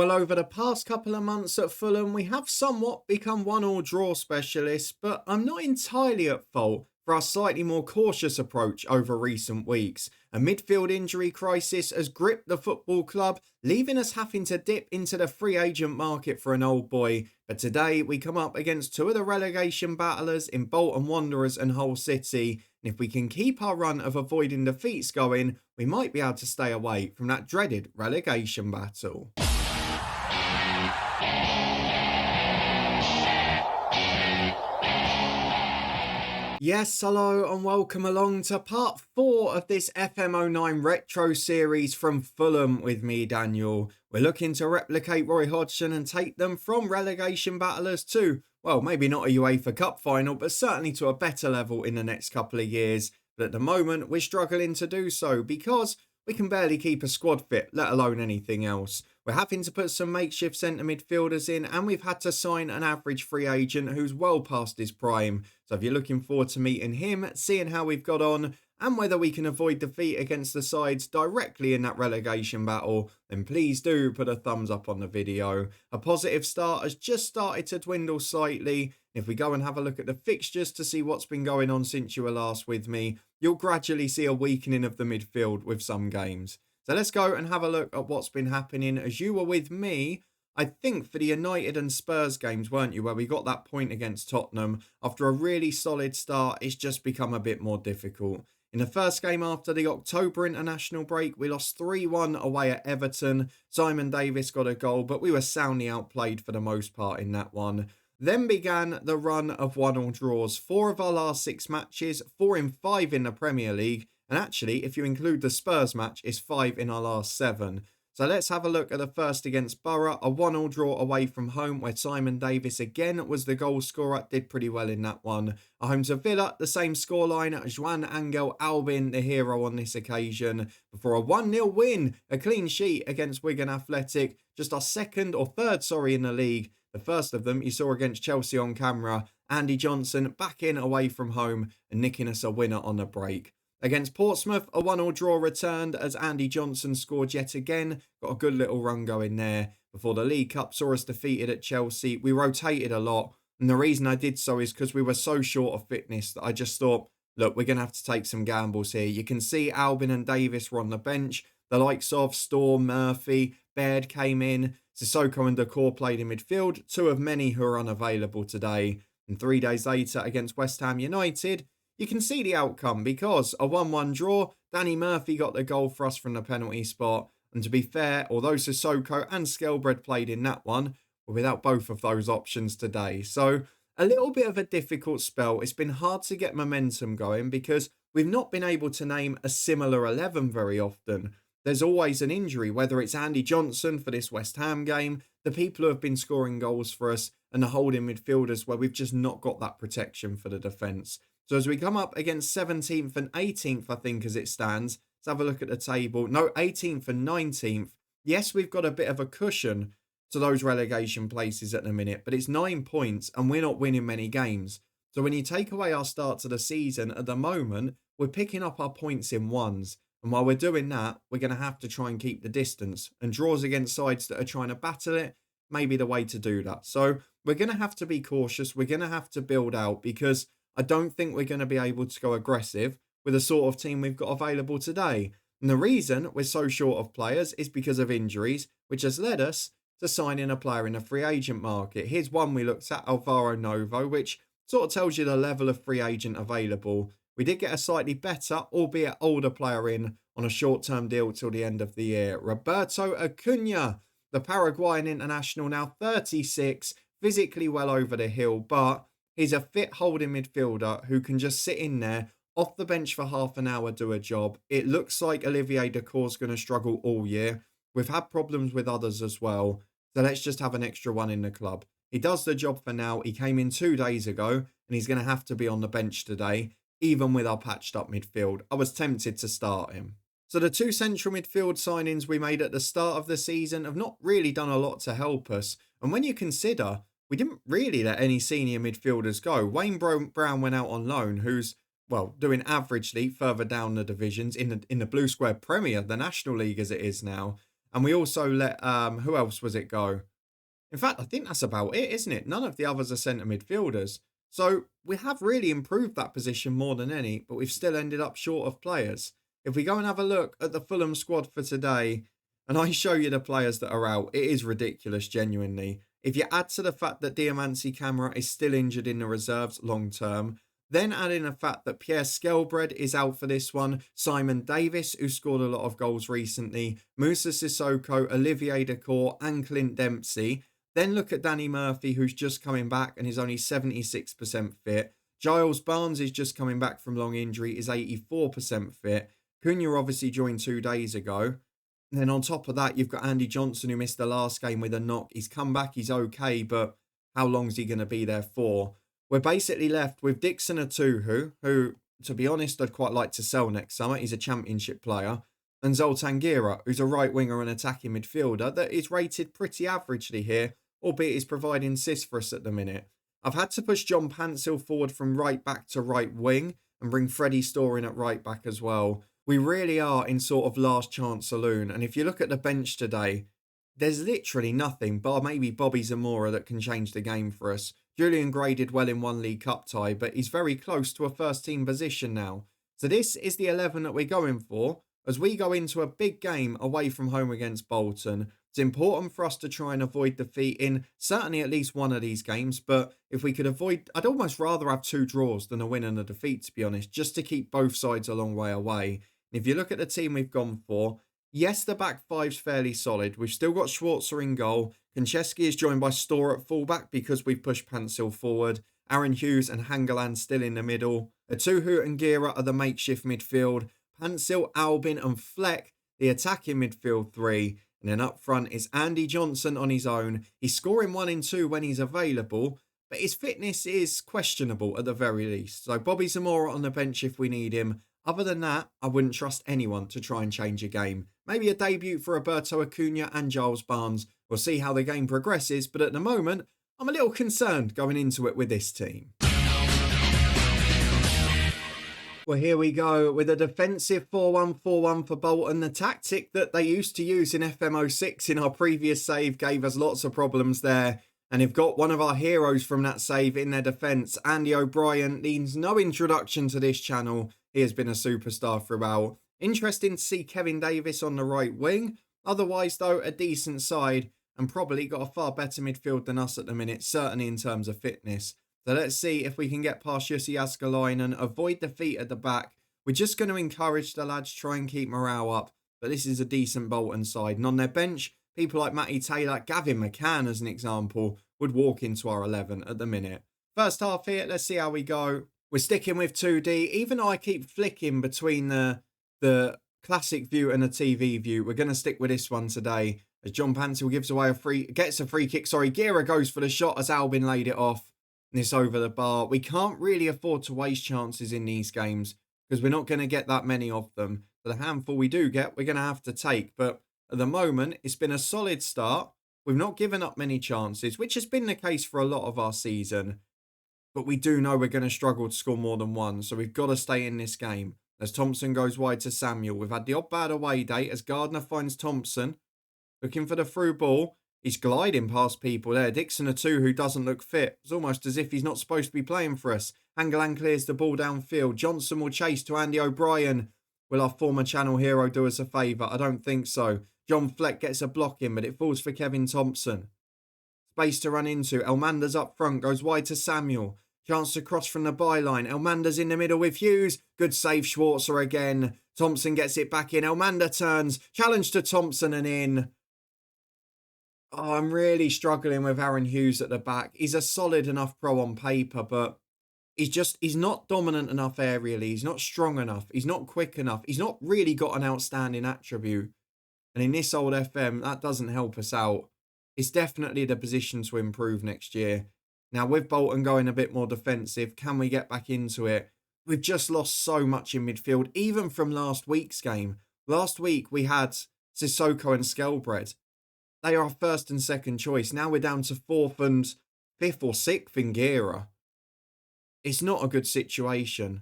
Well, over the past couple of months at Fulham, we have somewhat become one-all draw specialists, but I'm not entirely at fault for our slightly more cautious approach over recent weeks. A midfield injury crisis has gripped the football club, leaving us having to dip into the free agent market for an old boy. But today, we come up against two of the relegation battlers in Bolton Wanderers and Hull City. And if we can keep our run of avoiding defeats going, we might be able to stay away from that dreaded relegation battle. Yes, hello and welcome along to part 4 of this FM09 retro series from Fulham with me, Daniel. We're looking to replicate Roy Hodgson and take them from relegation battlers to, well, maybe not a UEFA Cup final, but certainly to a better level in the next couple of years. But at the moment, we're struggling to do so because we can barely keep a squad fit, let alone anything else. We're having to put some makeshift centre midfielders in, and we've had to sign an average free agent who's well past his prime. So if you're looking forward to meeting him, seeing how we've got on, and whether we can avoid defeat against the sides directly in that relegation battle, then please do put a thumbs up on the video. A positive start has just started to dwindle slightly. If we go and have a look at the fixtures to see what's been going on since you were last with me, you'll gradually see a weakening of the midfield with some games. So let's go and have a look at what's been happening as you were with me, I think, for the United and Spurs games, weren't you, where we got that point against Tottenham. After a really solid start, it's just become a bit more difficult. In the first game after the October international break, we lost 3-1 away at Everton. Simon Davis got a goal, but we were soundly outplayed for the most part in that one. Then began the run of 1-1 draws. 4 of our last 6 matches, 4 in 5 in the Premier League. And actually, if you include the Spurs match, it's 5 in our last 7. So let's have a look at the first against Borough, a 1-1 draw away from home where Simon Davis again was the goal scorer, did pretty well in that one. At home to Villa, the same scoreline, Juan Angel Albin, the hero on this occasion, before a 1-0 win, a clean sheet against Wigan Athletic, just our second or third, in the league. The first of them you saw against Chelsea on camera, Andy Johnson back in away from home and nicking us a winner on the break. Against Portsmouth, a 1-1 draw returned as Andy Johnson scored yet again. Got a good little run going there. Before the League Cup saw us defeated at Chelsea, we rotated a lot. And the reason I did so is because we were so short of fitness that I just thought, look, we're going to have to take some gambles here. You can see Albin and Davis were on the bench. The likes of Storm, Murphy, Baird came in. Sissoko and Decor played in midfield. 2 of many who are unavailable today. And 3 days later against West Ham United, you can see the outcome because a 1-1 draw, Danny Murphy got the goal for us from the penalty spot. And to be fair, although Sissoko and Skelbred played in that one, we're without both of those options today. So a little bit of a difficult spell. It's been hard to get momentum going because we've not been able to name a similar 11 very often. There's always an injury, whether it's Andy Johnson for this West Ham game, the people who have been scoring goals for us, and the holding midfielders where we've just not got that protection for the defence. So as we come up against 17th and 18th, I think, as it stands, let's have a look at the table. No, 18th and 19th. Yes, we've got a bit of a cushion to those relegation places at the minute, but it's 9 points and we're not winning many games. So when you take away our start to the season, at the moment, we're picking up our points in ones. And while we're doing that, we're going to have to try and keep the distance. And draws against sides that are trying to battle it may be the way to do that. So we're going to have to be cautious. We're going to have to build out because I don't think we're going to be able to go aggressive with the sort of team we've got available today. And the reason we're so short of players is because of injuries, which has led us to signing a player in the free agent market. Here's one we looked at, Alvaro Novo, which sort of tells you the level of free agent available. We did get a slightly better, albeit older player in on a short-term deal till the end of the year. Roberto Acuna, the Paraguayan international, now 36, physically well over the hill, but he's a fit holding midfielder who can just sit in there, off the bench for half an hour, do a job. It looks like Olivier Decor's going to struggle all year. We've had problems with others as well, so let's just have an extra one in the club. He does the job for now. He came in 2 days ago, and he's going to have to be on the bench today, even with our patched up midfield. I was tempted to start him. So the 2 central midfield signings we made at the start of the season have not really done a lot to help us. And when you consider we didn't really let any senior midfielders go. Wayne Brown went out on loan, who's, well, doing averagely further down the divisions in the Blue Square Premier, the National League as it is now. And we also let, who else was it go? In fact, I think that's about it, isn't it? None of the others are centre midfielders. So we have really improved that position more than any, but we've still ended up short of players. If we go and have a look at the Fulham squad for today, and I show you the players that are out, it is ridiculous, genuinely. If you add to the fact that Diamanti Camara is still injured in the reserves long term, then add in the fact that Pierre Skelbred is out for this one, Simon Davis, who scored a lot of goals recently, Musa Sissoko, Olivier Dacour, and Clint Dempsey. Then look at Danny Murphy, who's just coming back and is only 76% fit. Giles Barnes is just coming back from long injury, is 84% fit. Cunha obviously joined 2 days ago. And then on top of that, you've got Andy Johnson, who missed the last game with a knock. He's come back, he's okay, but how long is he going to be there for? We're basically left with Dixon Atuhu, who, to be honest, I'd quite like to sell next summer. He's a championship player. And Zoltan Gira, who's a right winger and attacking midfielder that is rated pretty averagely here, albeit he's providing assists for us at the minute. I've had to push John Pansel forward from right back to right wing and bring Freddie Storr in at right back as well. We really are in sort of last chance saloon. And if you look at the bench today, there's literally nothing bar maybe Bobby Zamora that can change the game for us. Julian Gray did well in one League Cup tie, but he's very close to a first team position now. So this is the 11 that we're going for as we go into a big game away from home against Bolton. It's important for us to try and avoid defeat in certainly at least one of these games. But if we could avoid, I'd almost rather have 2 draws than a win and a defeat, to be honest, just to keep both sides a long way away. And if you look at the team we've gone for, yes, the back five's fairly solid. We've still got Schwarzer in goal. Konchesky is joined by Storr at fullback because we've pushed Pansel forward. Aaron Hughes and Hangeland still in the middle. Atuhu and Gira are the makeshift midfield. Pansel, Albin and Fleck, the attacking midfield 3. And then up front is Andy Johnson on his own. He's scoring 1 in 2 when he's available, but his fitness is questionable at the very least. So Bobby Zamora on the bench if we need him. Other than that, I wouldn't trust anyone to try and change a game. Maybe a debut for Roberto Acuna and Giles Barnes. We'll see how the game progresses, but at the moment, I'm a little concerned going into it with this team. Well, here we go with a defensive 4-1-4-1 for Bolton. The tactic that they used to use in FM06 in our previous save gave us lots of problems there. And they've got one of our heroes from that save in their defence. Andy O'Brien needs no introduction to this channel. He has been a superstar throughout. Interesting to see Kevin Davis on the right wing. Otherwise, though, a decent side and probably got a far better midfield than us at the minute, certainly in terms of fitness. So let's see if we can get past Jussi Askalainen, avoid defeat at the back. We're just going to encourage the lads, try and keep morale up. But this is a decent Bolton side. And on their bench, people like Matty Taylor, Gavin McCann as an example, would walk into our 11 at the minute. First half here, let's see how we go. We're sticking with 2D. Even though I keep flicking between the classic view and the TV view, we're going to stick with this one today. As John Pansel gets a free kick. Gira goes for the shot as Albin laid it off. And it's over the bar. We can't really afford to waste chances in these games because we're not going to get that many of them. But the handful we do get, we're going to have to take. But at the moment, it's been a solid start. We've not given up many chances, which has been the case for a lot of our season. But we do know we're going to struggle to score more than one. So we've got to stay in this game. As Thompson goes wide to Samuel. We've had the odd bad away date as Gardner finds Thompson. Looking for the through ball. He's gliding past people there. Dixon Atuhu, who doesn't look fit. It's almost as if he's not supposed to be playing for us. Hangeland clears the ball downfield. Johnson will chase to Andy O'Brien. Will our former channel hero do us a favour? I don't think so. John Fleck gets a block in, but it falls for Kevin Thompson. Space to run into. Elmander's up front. Goes wide to Samuel. Chance to cross from the byline. Elmander's in the middle with Hughes. Good save, Schwarzer again. Thompson gets it back in. Elmander turns. Challenge to Thompson and in. Oh, I'm really struggling with Aaron Hughes at the back. He's a solid enough pro on paper, but he's not dominant enough aerially. He's not strong enough. He's not quick enough. He's not really got an outstanding attribute. And in this old FM, that doesn't help us out. It's definitely the position to improve next year. Now, with Bolton going a bit more defensive, can we get back into it? We've just lost so much in midfield, even from last week's game. Last week, we had Sissoko and Skelbred. They are our first and second choice. Now we're down to 4th and 5th or 6th in Gira. It's not a good situation.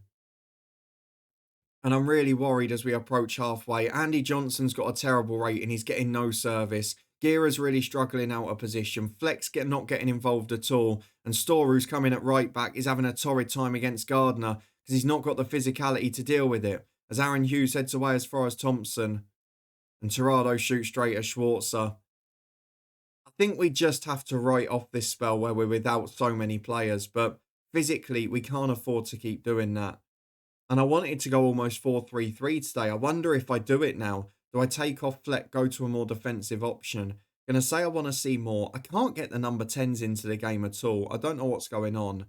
And I'm really worried as we approach halfway. Andy Johnson's got a terrible rating. He's getting no service. Gira's really struggling out of position. Not getting involved at all. And Storr, who's coming at right back, is having a torrid time against Gardner because he's not got the physicality to deal with it. As Aaron Hughes heads away as far as Thompson. And Tirado shoots straight at Schwarzer. I think we just have to write off this spell where we're without so many players. But physically, we can't afford to keep doing that. And I wanted to go almost 4-3-3 today. I wonder if I do it now. Do I take off Fleck, go to a more defensive option? Gonna say I want to see more. I can't get the number 10s into the game at all. I don't know what's going on.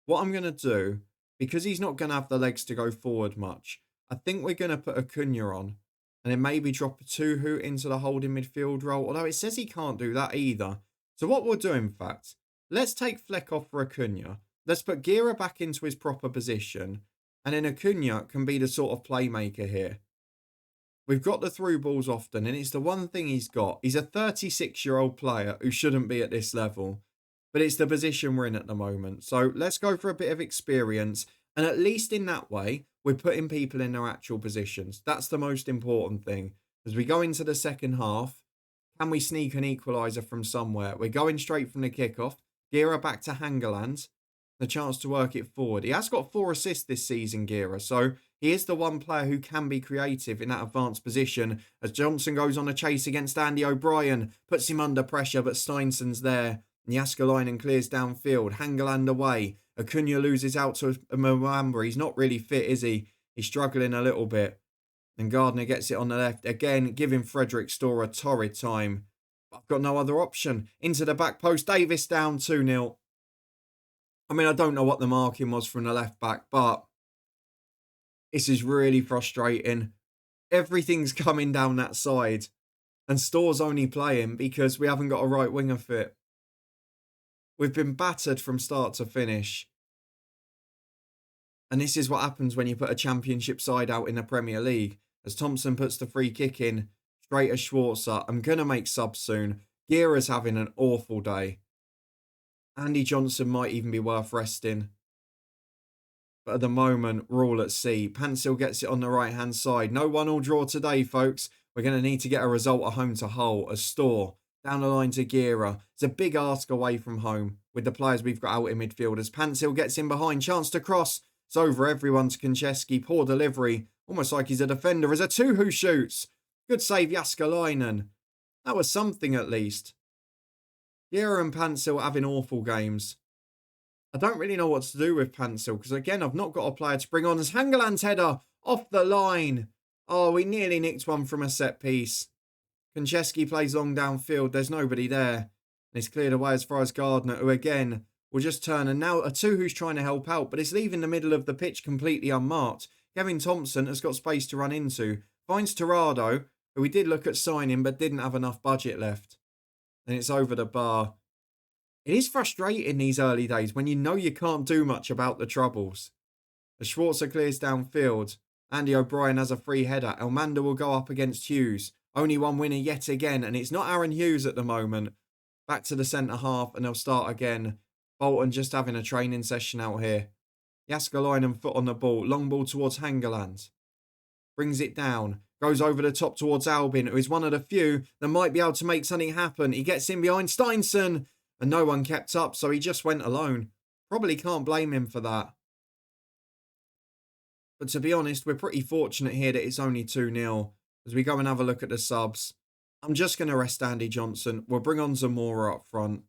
What I'm going to do, because he's not going to have the legs to go forward much, I think we're going to put Acuna on. And then maybe drop a Tuhu into the holding midfield role. Although it says he can't do that either. So what we'll do, in fact, let's take Fleck off for Acuna. Let's put Gira back into his proper position. And then Acuna can be the sort of playmaker here. We've got the through balls often, and it's the one thing he's got. He's a 36-year-old player who shouldn't be at this level. But it's the position we're in at the moment. So let's go for a bit of experience. And at least in that way, we're putting people in their actual positions. That's the most important thing. As we go into the second half, can we sneak an equaliser from somewhere? We're going straight from the kickoff. Gira back to Hangerland. The chance to work it forward. He has got 4 assists this season, Gira, so he is the one player who can be creative in that advanced position. As Johnson goes on a chase against Andy O'Brien, puts him under pressure, but Steinson's there. Jaskalainen clears downfield. Hangeland away. Acuna loses out to Mwamba. He's not really fit, is he? He's struggling a little bit. And Gardner gets it on the left. Again, giving Frederick Storr a torrid time. I've got no other option. Into the back post. Davis down 2-0. I mean, I don't know what the marking was from the left back, but this is really frustrating. Everything's coming down that side. And Storr's only playing because we haven't got a right winger fit. We've been battered from start to finish. And this is what happens when you put a championship side out in the Premier League. As Thompson puts the free kick in, straight as Schwarzer. I'm going to make subs soon. Gira's having an awful day. Andy Johnson might even be worth resting. But at the moment, we're all at sea. Pansil gets it on the right-hand side. No 1-1 draw today, folks. We're going to need to get a result at home to Hull. A Storr. Down the line to Gira. It's a big ask away from home with the players we've got out in midfield. As Pansil gets in behind. Chance to cross. It's over everyone to Konchesky. Poor delivery. Almost like he's a defender. As a Tuhu shoots. Good save, Jaskalainen. That was something at least. Gira and Pansil having awful games. I don't really know what to do with Pansil because, again, I've not got a player to bring on. As Hangeland's header off the line. Oh, we nearly nicked one from a set piece. Konchesky plays long downfield. There's nobody there. And it's cleared away as far as Gardner, who, again, will just turn. And now a two who's trying to help out, but it's leaving the middle of the pitch completely unmarked. Kevin Thompson has got space to run into. Finds Tirado, who we did look at signing but didn't have enough budget left. And it's over the bar. It is frustrating these early days when you know you can't do much about the troubles. As Schwarzer clears downfield, Andy O'Brien has a free header. Elmander will go up against Hughes. Only one winner yet again, and it's not Aaron Hughes at the moment. Back to the centre half, and they'll start again. Bolton just having a training session out here. Jaskalainen foot on the ball. Long ball towards Hangeland. Brings it down. Goes over the top towards Albin, who is one of the few that might be able to make something happen. He gets in behind Steinson, and no one kept up, so he just went alone. Probably can't blame him for that. But to be honest, we're pretty fortunate here that it's only 2-0. As we go and have a look at the subs, I'm just going to rest Andy Johnson. We'll bring on Zamora up front.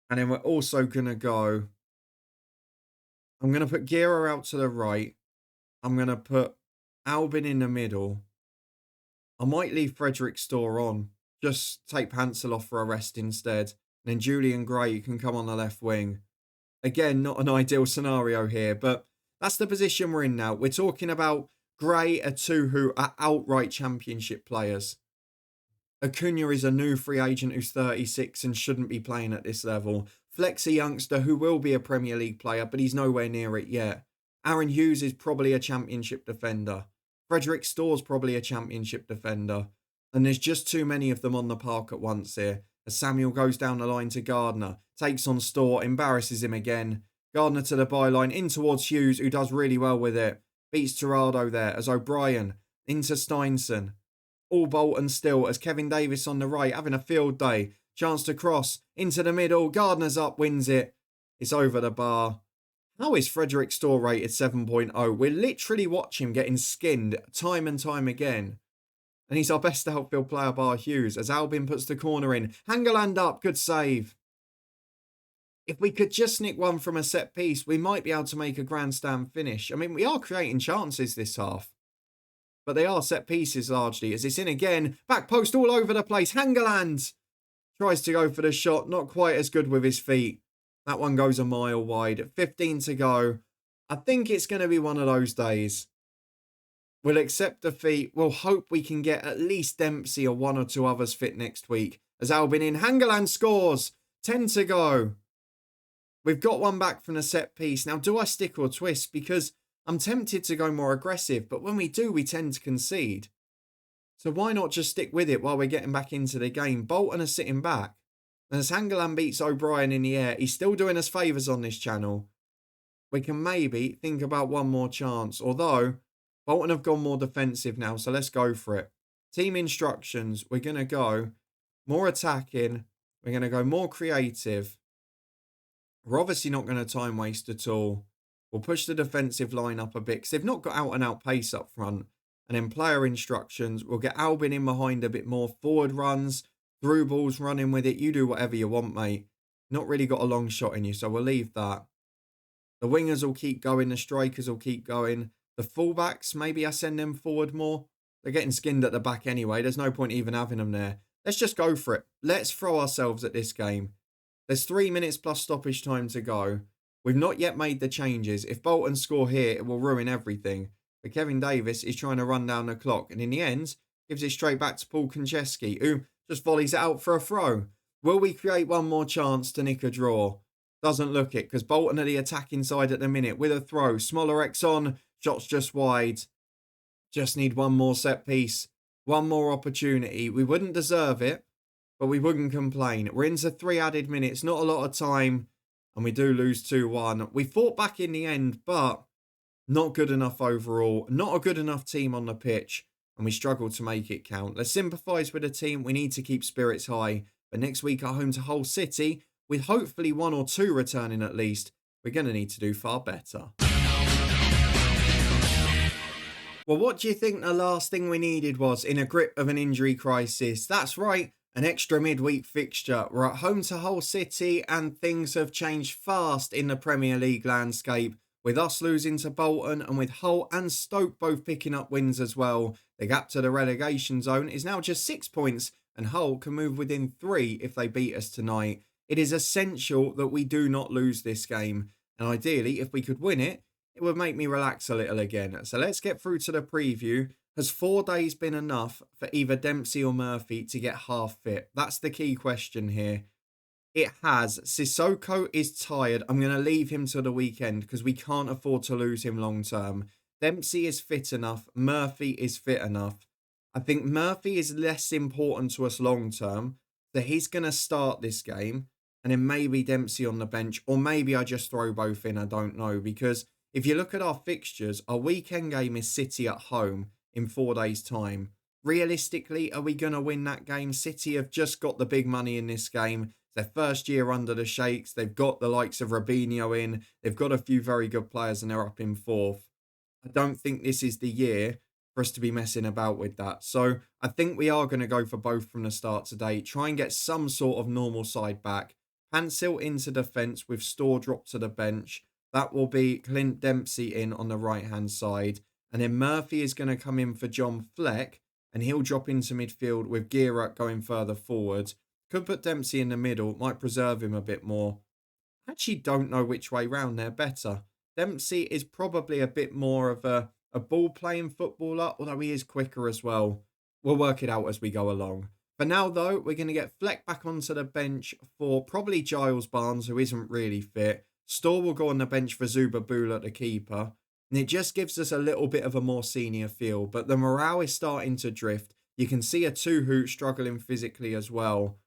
And then we're also going to go... I'm going to put Gira out to the right. I'm going to put Albin in the middle. I might leave Frederick Storr on. Just take Pansil off for a rest instead. And then Julian Gray can come on the left wing. Again, not an ideal scenario here, but that's the position we're in now. We're talking about Gray are two who are outright championship players. Acuna is a new free agent who's 36 and shouldn't be playing at this level. Fleck's a youngster who will be a Premier League player, but he's nowhere near it yet. Aaron Hughes is probably a championship defender. Frederick Storr's probably a championship defender. And there's just too many of them on the park at once here. As Samuel goes down the line to Gardner. Takes on Storr, embarrasses him again. Gardner to the byline, in towards Hughes, who does really well with it. beats Gerardo there as O'Brien into Steinson. All Bolton still as Kevin Davis on the right having a field day. Chance to cross into the middle. Gardner's up, wins it. It's over the bar. How is Frederick Storr rated 7.0? We're literally watching him getting skinned time and time again. And he's our best outfield player bar Hughes as Albin puts the corner in. Hangeland up, good save. If we could just nick one from a set piece, we might be able to make a grandstand finish. I mean, we are creating chances this half. But they are set pieces largely as it's in again. Back post all over the place. Hangeland tries to go for the shot. Not quite as good with his feet. That one goes a mile wide. 15 to go. I think it's going to be one of those days. We'll accept defeat. We'll hope we can get at least Dempsey or one or two others fit next week. As Albin in. Hangeland scores. 10 to go. We've got one back from the set piece. Now, do I stick or twist? Because I'm tempted to go more aggressive, but when we do, we tend to concede. So why not just stick with it while we're getting back into the game? Bolton are sitting back. And as Hangeland beats O'Brien in the air, he's still doing us favours on this channel. We can maybe think about one more chance. Although, Bolton have gone more defensive now, so let's go for it. Team instructions, we're going to go more attacking. We're going to go more creative. We're obviously not going to time waste at all. We'll push the defensive line up a bit because they've not got out-and-out pace up front. And then player instructions, we'll get Albin in behind a bit more. Forward runs, through balls, running with it. You do whatever you want, mate. Not really got a long shot in you, so we'll leave that. The wingers will keep going. The strikers will keep going. The fullbacks, maybe I send them forward more. They're getting skinned at the back anyway. There's no point even having them there. Let's just go for it. Let's throw ourselves at this game. There's 3 minutes plus stoppage time to go. We've not yet made the changes. If Bolton score here, it will ruin everything. But Kevin Davis is trying to run down the clock. And in the end, gives it straight back to Paul Konchesky, who just volleys it out for a throw. Will we create one more chance to nick a draw? Doesn't look it, because Bolton are the attacking side at the minute with a throw. Smoller X on, shots just wide. Just need one more set piece. One more opportunity. We wouldn't deserve it, but we wouldn't complain. We're into 3 added minutes, not a lot of time. And we do lose 2-1. We fought back in the end, but not good enough overall. Not a good enough team on the pitch. And we struggled to make it count. Let's sympathise with the team. We need to keep spirits high. But next week at home to Hull City, with hopefully 1 or 2 returning at least, we're going to need to do far better. Well, what do you think the last thing we needed was in a grip of an injury crisis? That's right. An extra midweek fixture. We're at home to Hull City and things have changed fast in the Premier League landscape. With us losing to Bolton and with Hull and Stoke both picking up wins as well. The gap to the relegation zone is now just 6 points and Hull can move within 3 if they beat us tonight. It is essential that we do not lose this game. And ideally, if we could win it, it would make me relax a little again. So let's get through to the preview. Has 4 days been enough for either Dempsey or Murphy to get half fit? That's the key question here. It has. Sissoko is tired. I'm going to leave him till the weekend because we can't afford to lose him long term. Dempsey is fit enough. Murphy is fit enough. I think Murphy is less important to us long term. So he's going to start this game. And then maybe Dempsey on the bench. Or maybe I just throw both in. I don't know. Because if you look at our fixtures, our weekend game is City at home in 4 days' time. Realistically, are we going to win that game? City have just got the big money in this game. It's their first year under the Sheikhs. They've got the likes of Robinho in. They've got a few very good players and they're up in 4th. I don't think this is the year for us to be messing about with that. So I think we are going to go for both from the start today. Try and get some sort of normal side back. Pencil into defence with Storr dropped to the bench. That will be Clint Dempsey in on the right-hand side. And then Murphy is going to come in for John Fleck. And he'll drop into midfield with Gira going further forward. Could put Dempsey in the middle. Might preserve him a bit more. Actually don't know which way round they're better. Dempsey is probably a bit more of a ball-playing footballer. Although he is quicker as well. We'll work it out as we go along. For now, though, we're going to get Fleck back onto the bench for probably Giles Barnes, who isn't really fit. Storr will go on the bench for Zuba Bula, the keeper. And it just gives us a little bit of a more senior feel. But the morale is starting to drift. You can see a Tuhu struggling physically as well.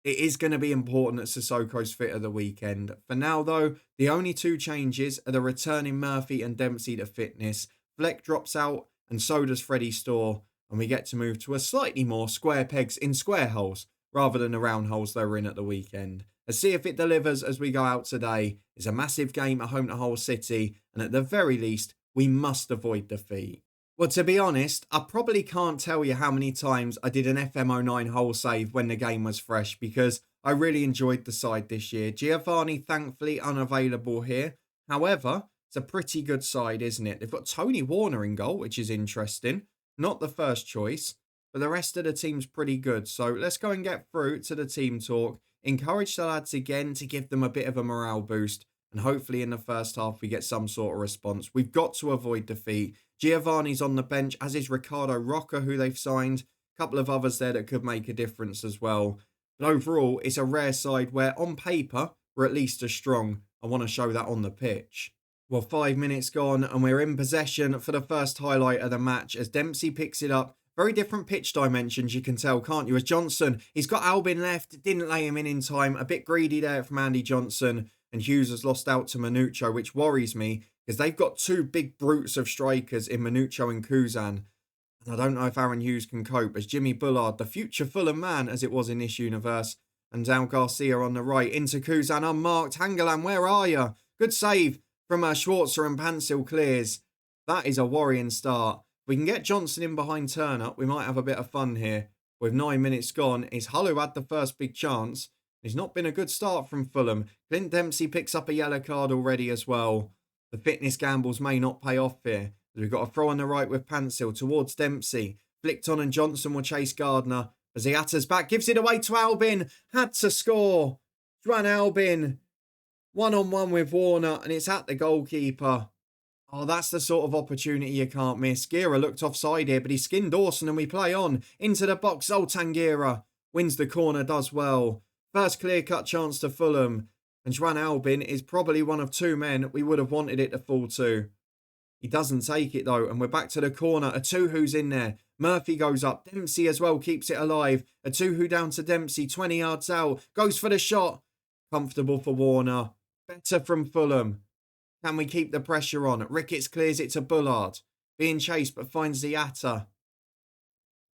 It is going to be important that Sissoko's fit at the weekend. For now, though, the only two changes are the returning Murphy and Dempsey to fitness. Fleck drops out, and so does Freddie Storr, and we get to move to a slightly more square pegs in square holes rather than the round holes they were in at the weekend. Let's see if it delivers as we go out today. It's a massive game at home to Hull City, and at the very least, we must avoid defeat. Well, to be honest, I probably can't tell you how many times I did an FM09 hole save when the game was fresh because I really enjoyed the side this year. Giovanni, thankfully, unavailable here. However, it's a pretty good side, isn't it? They've got Tony Warner in goal, which is interesting. Not the first choice, but the rest of the team's pretty good. So let's go and get through to the team talk. Encourage the lads again to give them a bit of a morale boost. And hopefully in the first half we get some sort of response. We've got to avoid defeat. Giovanni's on the bench, as is Ricardo Roca, who they've signed. A couple of others there that could make a difference as well. But overall, it's a rare side where on paper we're at least as strong. I want to show that on the pitch. Well, 5 minutes gone and we're in possession for the first highlight of the match as Dempsey picks it up. Very different pitch dimensions, you can tell, can't you? As Johnson, he's got Albin left, didn't lay him in time. A bit greedy there from Andy Johnson. And Hughes has lost out to Manucho, which worries me because they've got two big brutes of strikers in Manucho and Kuzan. And I don't know if Aaron Hughes can cope as Jimmy Bullard, the future Fulham man as it was in this universe. And down Garcia on the right into Kuzan unmarked. Hangeland, where are you? Good save from Schwarzer and Pansil clears. That is a worrying start. If we can get Johnson in behind Turner, we might have a bit of fun here. With 9 minutes gone, it's Hull who had the first big chance. It's not been a good start from Fulham. Clint Dempsey picks up a yellow card already as well. The fitness gambles may not pay off here. We've got a throw on the right with Pansil towards Dempsey. Flicked on and Johnson will chase Gardner. As Ziata's back, gives it away to Albin. Had to score. Juan Albin. 1-on-1 with Warner and it's at the goalkeeper. Oh, that's the sort of opportunity you can't miss. Gira looked offside here, but he skinned Dawson and we play on. Into the box, Zoltan Gira. Wins the corner, does well. First clear-cut chance to Fulham. And Juan Albin is probably one of two men we would have wanted it to fall to. He doesn't take it though, and we're back to the corner. Atuhu's in there. Murphy goes up. Dempsey as well keeps it alive. Atuhu down to Dempsey, 20 yards out. Goes for the shot. Comfortable for Warner. Better from Fulham. Can we keep the pressure on? Ricketts clears it to Bullard. Being chased but finds Ziata.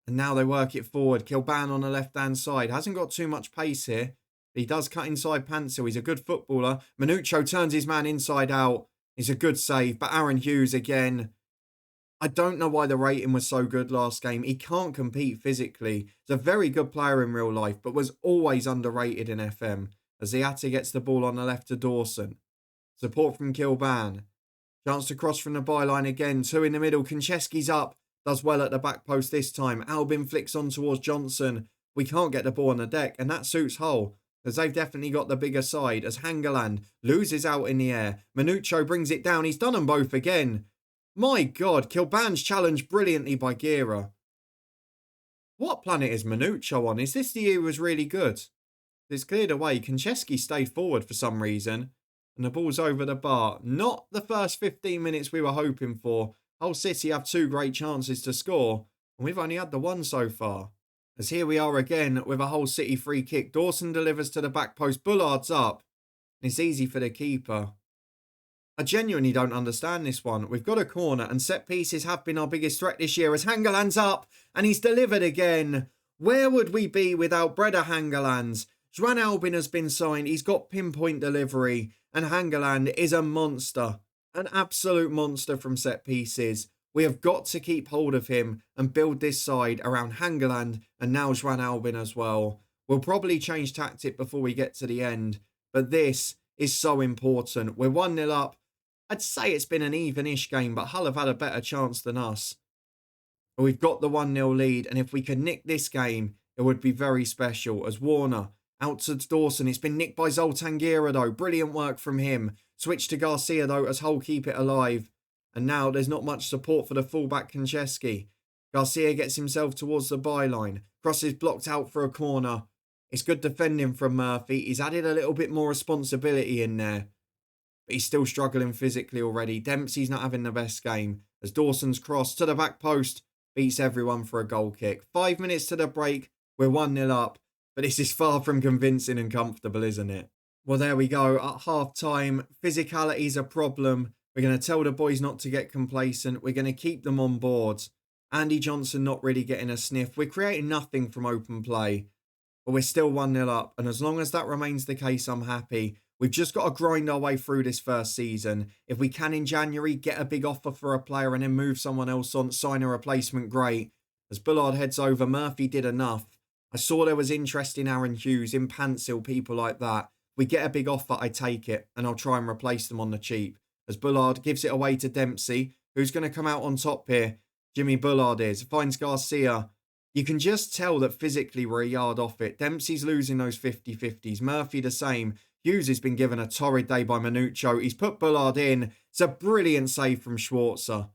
And now they work it forward. Kilban on the left-hand side. Hasn't got too much pace here. He does cut inside Pansil. He's a good footballer. Manucho turns his man inside out. It's a good save. But Aaron Hughes again. I don't know why the rating was so good last game. He can't compete physically. He's a very good player in real life, but was always underrated in FM. As Ziata gets the ball on the left to Dawson. Support from Kilban. Chance to cross from the byline again. Two in the middle. Konchesky's up. Does well at the back post this time. Albin flicks on towards Johnson. We can't get the ball on the deck, and that suits Hull, as they've definitely got the bigger side, as Hangeland loses out in the air. Manucho brings it down. He's done them both again. My God, Kilban's challenged brilliantly by Gira. What planet is Manucho on? Is this the year he was really good? It's cleared away. Konchesky stayed forward for some reason, and the ball's over the bar. Not the first 15 minutes we were hoping for. Hull City have two great chances to score, and we've only had the one so far. As here we are again with a Hull City free kick. Dawson delivers to the back post. Bullard's up. It's easy for the keeper. I genuinely don't understand this one. We've got a corner, and set pieces have been our biggest threat this year as Hangeland's up, and he's delivered again. Where would we be without Breda Hangeland? Juan Albin has been signed. He's got pinpoint delivery, and Hangeland is a monster. An absolute monster from set pieces. We have got to keep hold of him and build this side around Hangeland and now Juan Albin as well. We'll probably change tactic before we get to the end, but this is so important. We're 1-0 up. I'd say it's been an even-ish game, but Hull have had a better chance than us. But we've got the 1-0 lead, and if we could nick this game, it would be very special. As Warner out to Dawson. It's been nicked by Zoltan Gira though. Brilliant work from him. Switch to Garcia though as Hull keep it alive. And now there's not much support for the fullback Konchesky. Garcia gets himself towards the byline. Cross is blocked out for a corner. It's good defending from Murphy. He's added a little bit more responsibility in there. But he's still struggling physically already. Dempsey's not having the best game. As Dawson's cross to the back post. Beats everyone for a goal kick. 5 minutes to the break. We're 1-0 up. But this is far from convincing and comfortable, isn't it? Well, there we go. At half time, physicality's a problem. We're going to tell the boys not to get complacent. We're going to keep them on board. Andy Johnson not really getting a sniff. We're creating nothing from open play, but we're still 1-0 up. And as long as that remains the case, I'm happy. We've just got to grind our way through this first season. If we can in January, get a big offer for a player and then move someone else on, sign a replacement, great. As Bullard heads over, Murphy did enough. I saw there was interest in Aaron Hughes, in Pansil, people like that. We get a big offer, I take it, and I'll try and replace them on the cheap. As Bullard gives it away to Dempsey, who's going to come out on top here. Jimmy Bullard finds Garcia. You can just tell that physically we're a yard off it. Dempsey's losing those 50-50s. Murphy the same. Hughes has been given a torrid day by Manuccio. He's put Bullard in. It's a brilliant save from Schwarzer.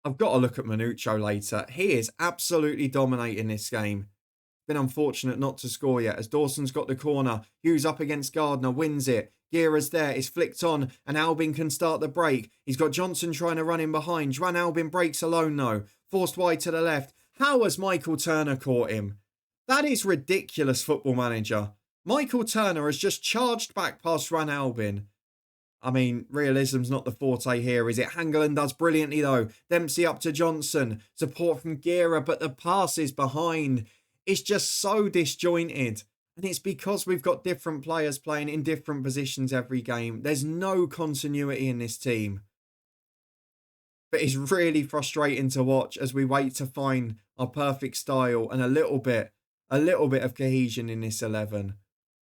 I've got to look at Manuccio later. He is absolutely dominating this game. Been unfortunate not to score yet as Dawson's got the corner. Hughes up against Gardner, wins it. Guerra's there, it's flicked on and Albin can start the break. He's got Johnson trying to run in behind. Juan Albin breaks alone though. Forced wide to the left. How has Michael Turner caught him? That is ridiculous, Football Manager. Michael Turner has just charged back past Juan Albin. I mean, realism's not the forte here, is it? Hangeland does brilliantly though. Dempsey up to Johnson. Support from Guerra, but the pass is behind. It's just so disjointed. And it's because we've got different players playing in different positions every game. There's no continuity in this team. But it's really frustrating to watch as we wait to find our perfect style and a little bit of cohesion in this 11.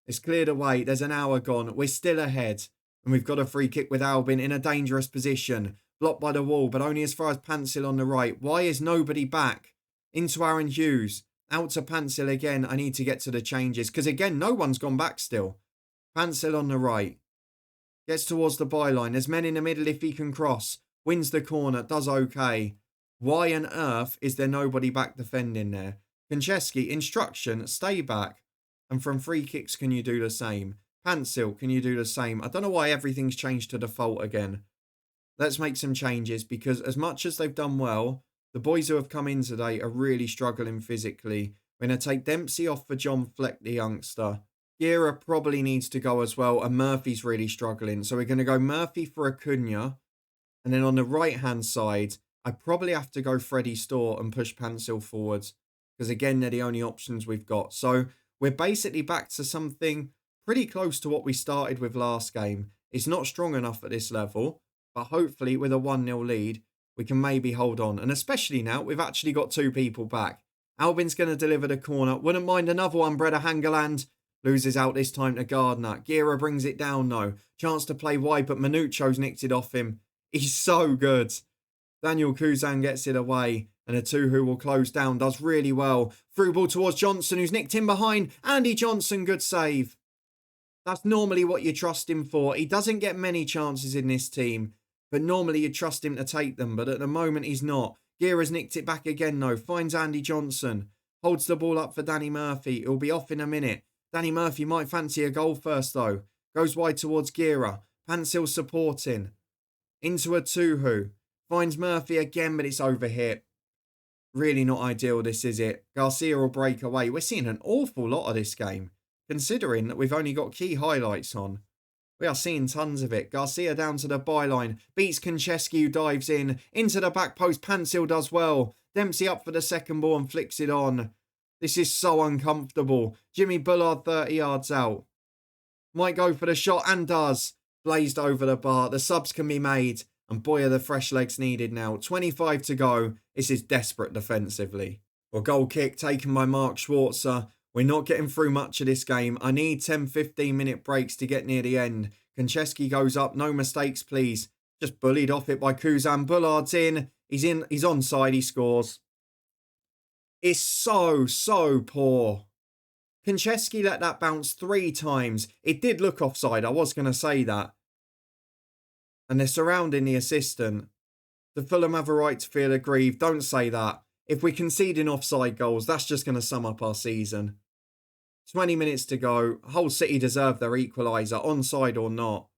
It's cleared away. There's an hour gone. We're still ahead. And we've got a free kick with Albin in a dangerous position. Blocked by the wall, but only as far as Pansil on the right. Why is nobody back? Into Aaron Hughes. Out to Pansil again. I need to get to the changes. Because again, no one's gone back still. Pansil on the right. Gets towards the byline. There's men in the middle if he can cross. Wins the corner. Does okay. Why on earth is there nobody back defending there? Konchesky, instruction, stay back. And from free kicks, can you do the same? Pansil, can you do the same? I don't know why everything's changed to default again. Let's make some changes because as much as they've done well, the boys who have come in today are really struggling physically. We're going to take Dempsey off for John Fleck, the youngster. Guerra probably needs to go as well, and Murphy's really struggling. So we're going to go Murphy for Acuna. And then on the right-hand side, I probably have to go Freddie Storr and push Pansil forwards. Because again, they're the only options we've got. So we're basically back to something pretty close to what we started with last game. It's not strong enough at this level. But hopefully with a 1-0 lead, we can maybe hold on. And especially now, we've actually got two people back. Albin's going to deliver the corner. Wouldn't mind another one, Breda Hangeland. Loses out this time to Gardner. Guerra brings it down though. Chance to play wide, but Manuccio's nicked it off him. He's so good. Daniel Kuzan gets it away. And the two who will close down does really well. Through ball towards Johnson, who's nicked him behind. Andy Johnson, good save. That's normally what you trust him for. He doesn't get many chances in this team. But normally you trust him to take them. But at the moment he's not. Guerra's nicked it back again though. Finds Andy Johnson. Holds the ball up for Danny Murphy. He'll be off in a minute. Danny Murphy might fancy a goal first though. Goes wide towards Guerra. Pansil supporting. Into a Tuhu. Finds Murphy again, but it's overhit. Really not ideal this, is it? Garcia will break away. We're seeing an awful lot of this game. Considering that we've only got key highlights on. We are seeing tons of it. Garcia down to the byline. Beats Konchesky, who dives in. Into the back post. Pansil does well. Dempsey up for the second ball and flicks it on. This is so uncomfortable. Jimmy Bullard 30 yards out. Might go for the shot and does. Blazed over the bar. The subs can be made. And boy are the fresh legs needed now. 25 to go. This is desperate defensively. Well, goal kick taken by Mark Schwarzer. We're not getting through much of this game. I need 10-15 minute breaks to get near the end. Konchesky goes up. No mistakes, please. Just bullied off it by Kuzan. Bullard's in. He's onside. He scores. It's so poor. Konchesky let that bounce 3 times. It did look offside. I was going to say that. And they're surrounding the assistant. The Fulham have a right to feel aggrieved. Don't say that. If we're conceding offside goals, that's just going to sum up our season. 20 minutes to go. Hull City deserve their equaliser, onside or not.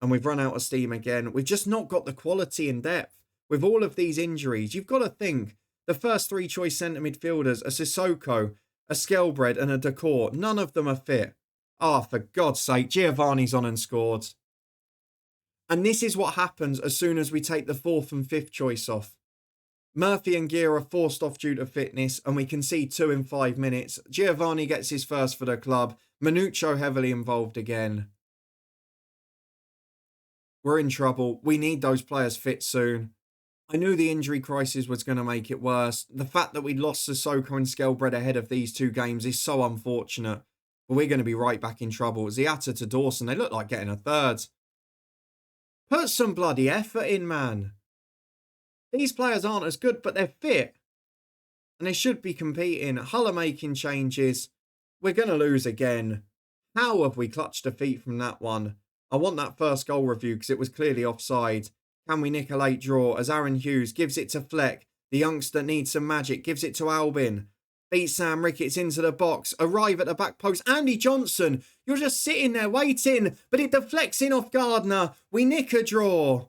And we've run out of steam again. We've just not got the quality and depth. With all of these injuries, you've got to think. The first 3 choice centre midfielders are Sissoko, a Skelbred and a Decor. None of them are fit. Oh, for God's sake, Giovanni's on and scored. And this is what happens as soon as we take the 4th and 5th choice off. Murphy and Gear are forced off due to fitness, and we concede 2 in 5 minutes. Giovanni gets his first for the club. Manuccio heavily involved again. We're in trouble. We need those players fit soon. I knew the injury crisis was going to make it worse. The fact that we'd lost Sissoko and Skelbred ahead of these 2 games is so unfortunate. But we're going to be right back in trouble. Ziata to Dawson, they look like getting a third. Put some bloody effort in, man. These players aren't as good, but they're fit. And they should be competing. Hull are making changes. We're going to lose again. How have we clutched defeat from that one? I want that first goal review because it was clearly offside. Can we nick a late draw as Aaron Hughes gives it to Fleck? The youngster needs some magic. Gives it to Albin. Beats Sam Ricketts into the box. Arrive at the back post. Andy Johnson. You're just sitting there waiting. But it deflects in off Gardner. We nick a draw.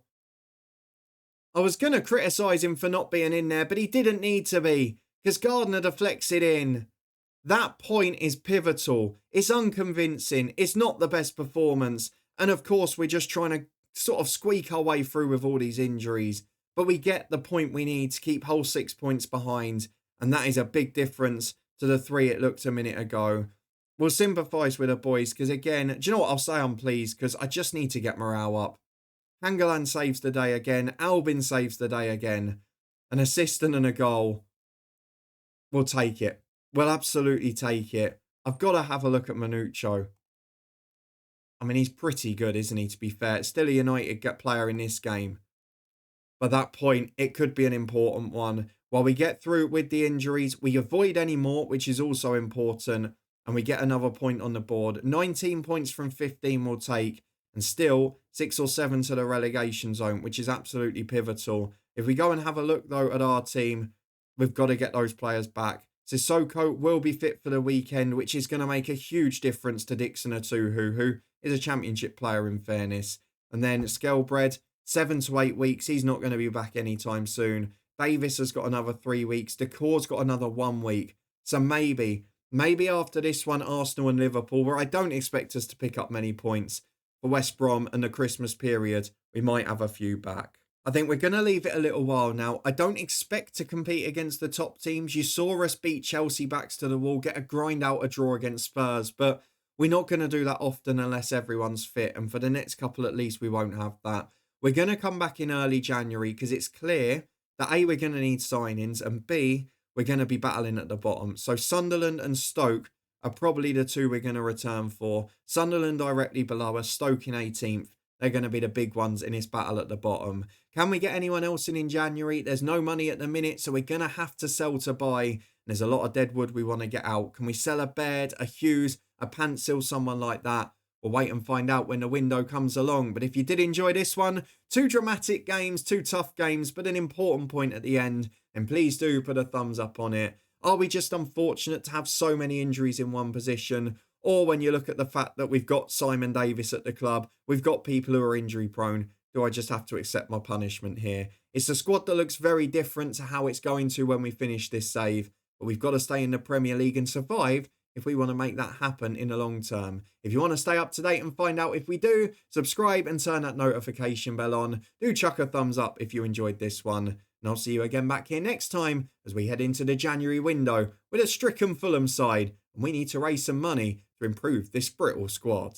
I was going to criticise him for not being in there, but he didn't need to be. Because Gardner deflects it in. That point is pivotal. It's unconvincing. It's not the best performance. And of course, we're just trying to sort of squeak our way through with all these injuries. But we get the point we need to keep Hull 6 points behind. And that is a big difference to the 3 it looked a minute ago. We'll sympathise with the boys because, again, do you know what? I'll say I'm pleased because I just need to get morale up. Hangeland saves the day again. Albin saves the day again. An assist and a goal. We'll take it. We'll absolutely take it. I've got to have a look at Manuccio. I mean, he's pretty good, isn't he, to be fair? It's still a United player in this game. By that point, it could be an important one. While we get through with the injuries, we avoid any more, which is also important. And we get another point on the board. 19 points from 15 we'll take. And still 6 or 7 to the relegation zone, which is absolutely pivotal. If we go and have a look, though, at our team, we've got to get those players back. Sissoko will be fit for the weekend, which is going to make a huge difference to Dixon Atuhu, who is a championship player in fairness. And then Skelbred, 7 to 8 weeks. He's not going to be back anytime soon. Davis has got another 3 weeks. Decor's got another 1 week. So maybe after this one, Arsenal and Liverpool, where I don't expect us to pick up many points, for West Brom and the Christmas period, we might have a few back. I think we're going to leave it a little while now. I don't expect to compete against the top teams. You saw us beat Chelsea backs to the wall, get a grind out a draw against Spurs, but we're not going to do that often unless everyone's fit. And for the next couple at least, we won't have that. We're going to come back in early January because it's clear that A, we're going to need signings, and B, we're going to be battling at the bottom. So Sunderland and Stoke are probably the 2 we're going to return for. Sunderland directly below us, Stoke in 18th. They're going to be the big ones in this battle at the bottom. Can we get anyone else in January? There's no money at the minute, so we're going to have to sell to buy. And there's a lot of deadwood we want to get out. Can we sell a Baird, a Hughes, a Pantsil, someone like that? We'll wait and find out when the window comes along. But if you did enjoy this one, 2 dramatic games, 2 tough games, but an important point at the end, and please do put a thumbs up on it. Are we just unfortunate to have so many injuries in one position? Or when you look at the fact that we've got Simon Davis at the club, we've got people who are injury prone, do I just have to accept my punishment here? It's a squad that looks very different to how it's going to when we finish this save. But we've got to stay in the Premier League and survive if we want to make that happen in the long term. If you want to stay up to date and find out if we do, subscribe and turn that notification bell on. Do chuck a thumbs up if you enjoyed this one. And I'll see you again back here next time as we head into the January window with a stricken Fulham side. And we need to raise some money to improve this brittle squad.